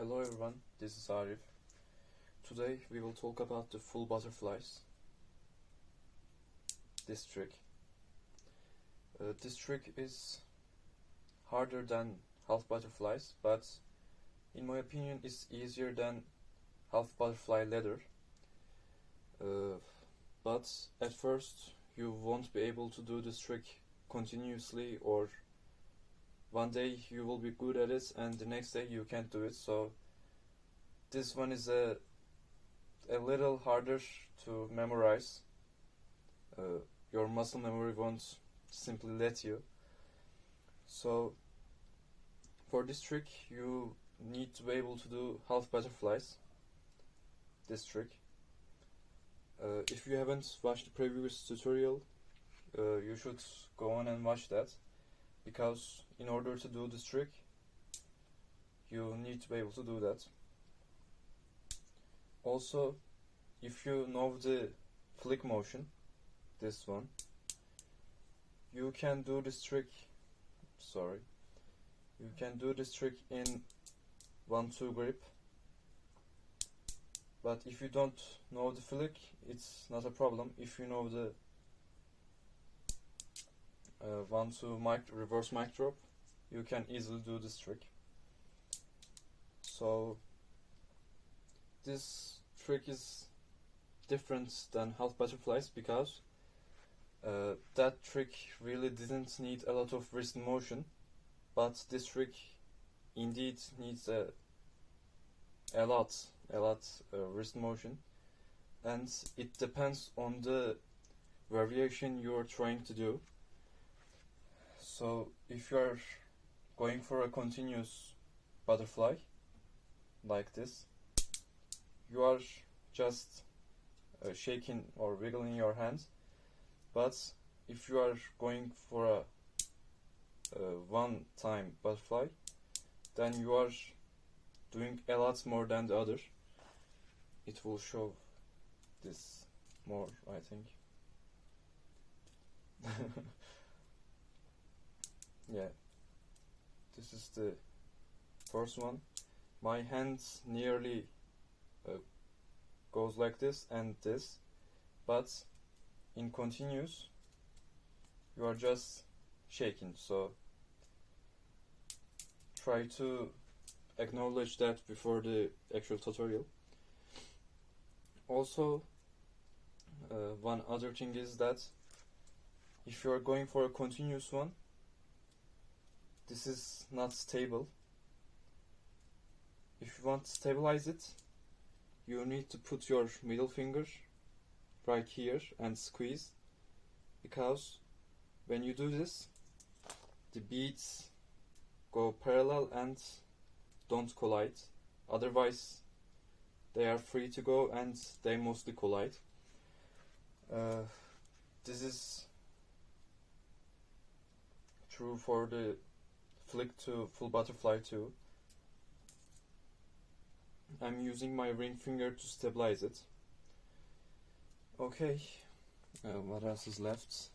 Hello everyone, this is Arif. Today we will talk about the full butterflies. This trick. This trick is harder than half butterflies, but in my opinion it's easier than half butterfly ladder. But at first you won't be able to do this trick continuously, or one day you will be good at it and the next day you can't do it. So this one is a little harder to memorize. Your muscle memory won't simply let you. So for this trick you need to be able to do half butterflies. This trick. If you haven't watched the previous tutorial, you should go on and watch that, because in order to do this trick you need to be able to do that. Also, if you know the flick motion, this one, you can do this trick in 1-2 grip. But if you don't know the flick, it's not a problem. If you know the 1-2 reverse mic drop, you can easily do this trick. So this trick is different than half butterflies because that trick really didn't need a lot of wrist motion, but this trick indeed needs a lot wrist motion, and it depends on the variation you're trying to do. So if you're going for a continuous butterfly like this, you are just shaking or wiggling your hands. But if you are going for a one-time butterfly, then you are doing a lot more than the other. It will show this more, I think. Yeah, this is the first one. My hands nearly goes like this and this, but in continuous you are just shaking. So try to acknowledge that before the actual tutorial. Also, one other thing is that if you are going for a continuous one, this is not stable. If you want to stabilize it, you need to put your middle finger right here and squeeze, because when you do this, the beads go parallel and don't collide. Otherwise they are free to go and they mostly collide. This is true for the flick to full butterfly too. I'm using my ring finger to stabilize it. Okay, what else is left?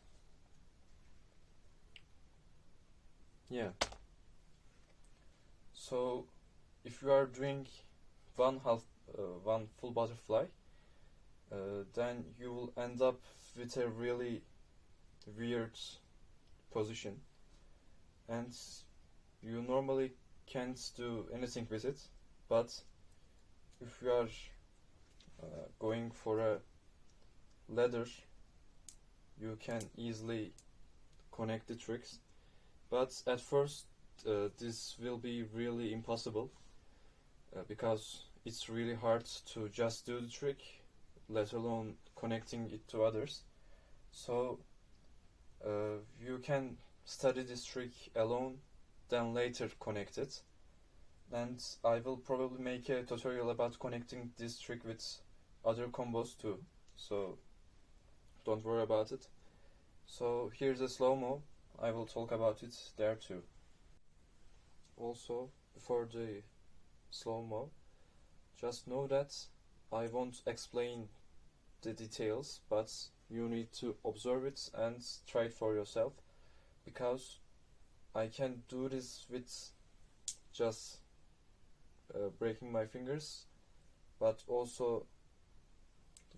Yeah. So if you are doing one full butterfly, then you will end up with a really weird position, and you normally can't do anything with it. But if you are going for a ladder, you can easily connect the tricks. But at first this will be really impossible, because it's really hard to just do the trick, let alone connecting it to others. So you can study this trick alone, then later connect it. And I will probably make a tutorial about connecting this trick with other combos too, so don't worry about it. So here's a slow-mo. I will talk about it there too. Also, before the slow-mo, just know that I won't explain the details, but you need to observe it and try it for yourself, because I can do this with just breaking my fingers, but also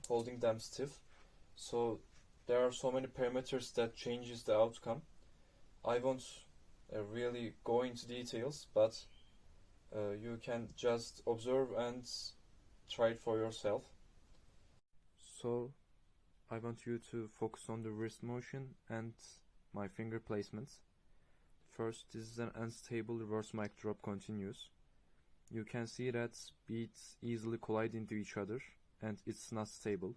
holding them stiff. So there are so many parameters that changes the outcome. I won't really go into details, but you can just observe and try it for yourself. So I want you to focus on the wrist motion and my finger placements. First, this is an unstable reverse mic drop continuous. You can see that beats easily collide into each other and it's not stable.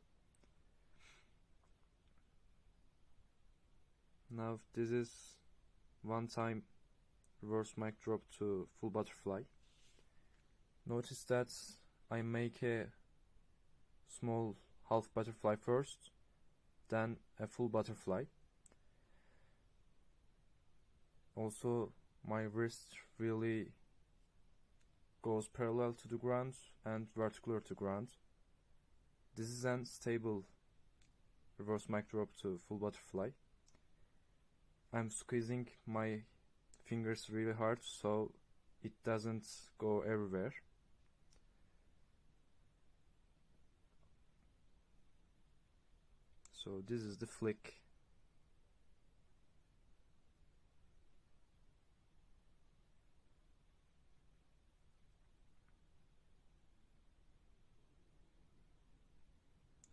Now this is one time reverse mic drop to full butterfly. Notice that I make a small half butterfly first, then a full butterfly. Also, my wrist really goes parallel to the ground and vertical to ground. This is an stable reverse mic drop to full butterfly. I'm squeezing my fingers really hard so it doesn't go everywhere. So this is the flick.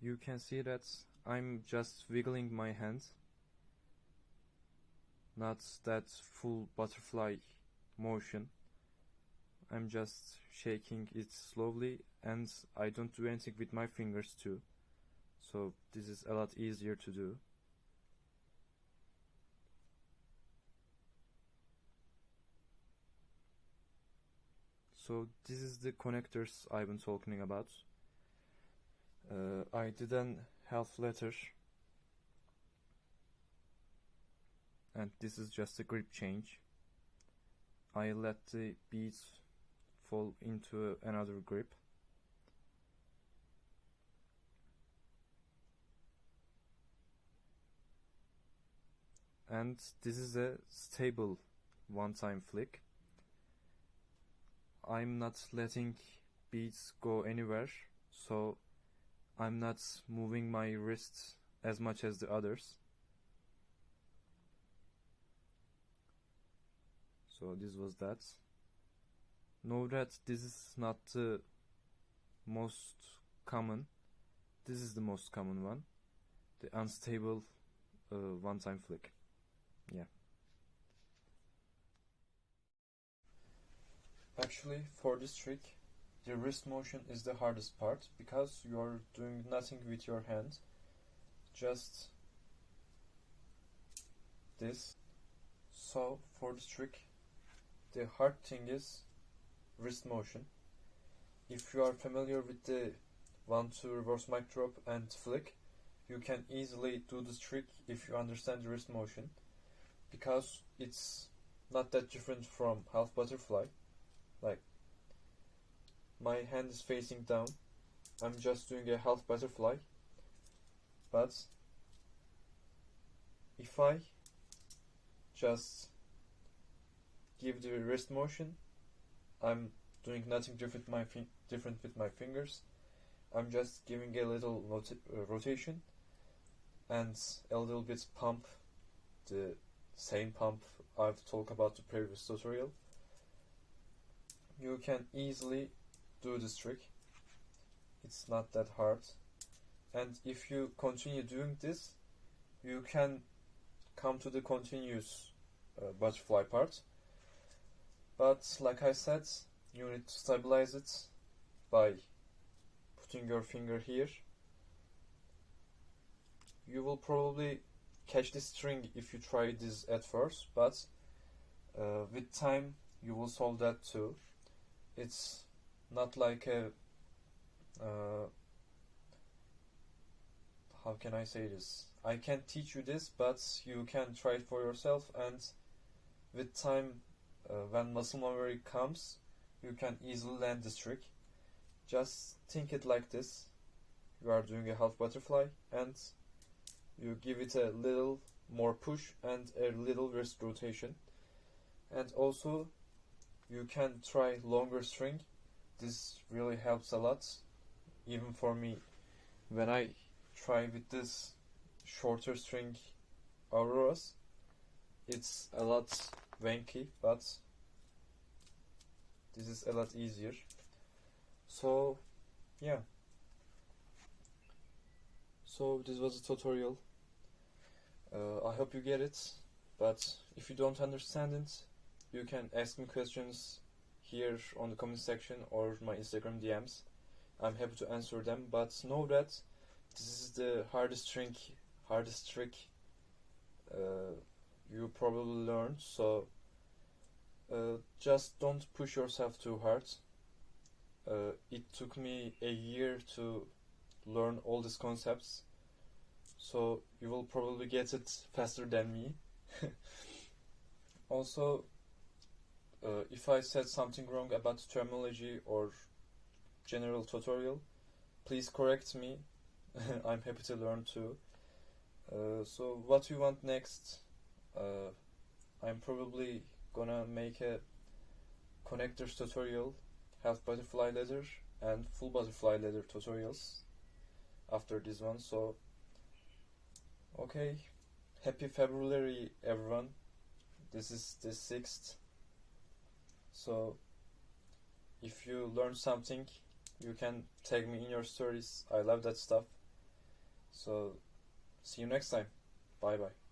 You can see that I'm just wiggling my hand, not that full butterfly motion. I'm just shaking it slowly and I don't do anything with my fingers too. So this is a lot easier to do. So this is the connectors I've been talking about. I did an half letter and this is just a grip change. I let the beads fall into another grip. And this is a stable one-time flick. I'm not letting beads go anywhere, so I'm not moving my wrists as much as the others. So this was that. Know that this is not the most common. This is the most common one. The unstable one-time flick. Yeah. Actually, for this trick, the wrist motion is the hardest part because you are doing nothing with your hand, just this. So for this trick, the hard thing is wrist motion. If you are familiar with the 1-2 reverse mic drop and flick, you can easily do this trick if you understand the wrist motion, because it's not that different from half butterfly. Like, my hand is facing down, I'm just doing a half butterfly, but if I just give the wrist motion, I'm doing nothing different with my fingers. I'm just giving a little rotation and a little bit pump, the same pump I've talked about the previous tutorial. You can easily do this trick. It's not that hard, and if you continue doing this, you can come to the continuous butterfly part. But like I said, you need to stabilize it by putting your finger here. You will probably catch the string if you try this at first, but with time you will solve that too. It's not like a how can I say this? I can't teach you this, but you can try it for yourself, and with time, when muscle memory comes, you can easily land this trick. Just think it like this. You are doing a half butterfly and you give it a little more push and a little wrist rotation. And also you can try longer string this really helps a lot, even for me. When I try with this shorter string auroras, it's a lot wanky, but this is a lot easier. So yeah, so this was a tutorial. I hope you get it, but if you don't understand it, you can ask me questions here on the comment section or my Instagram DMs. I'm happy to answer them, but know that this is the hardest trick you probably learned, so just don't push yourself too hard. It took me a year to learn all these concepts, so you will probably get it faster than me. Also, if I said something wrong about terminology or general tutorial, please correct me. I'm happy to learn too. So what you want next? I'm probably gonna make a connectors tutorial, half butterfly ladder and full butterfly ladder tutorials after this one. So okay, happy February everyone. This is the 6th, so if you learn something, you can tag me in your stories. I love that stuff. So see you next time. Bye bye.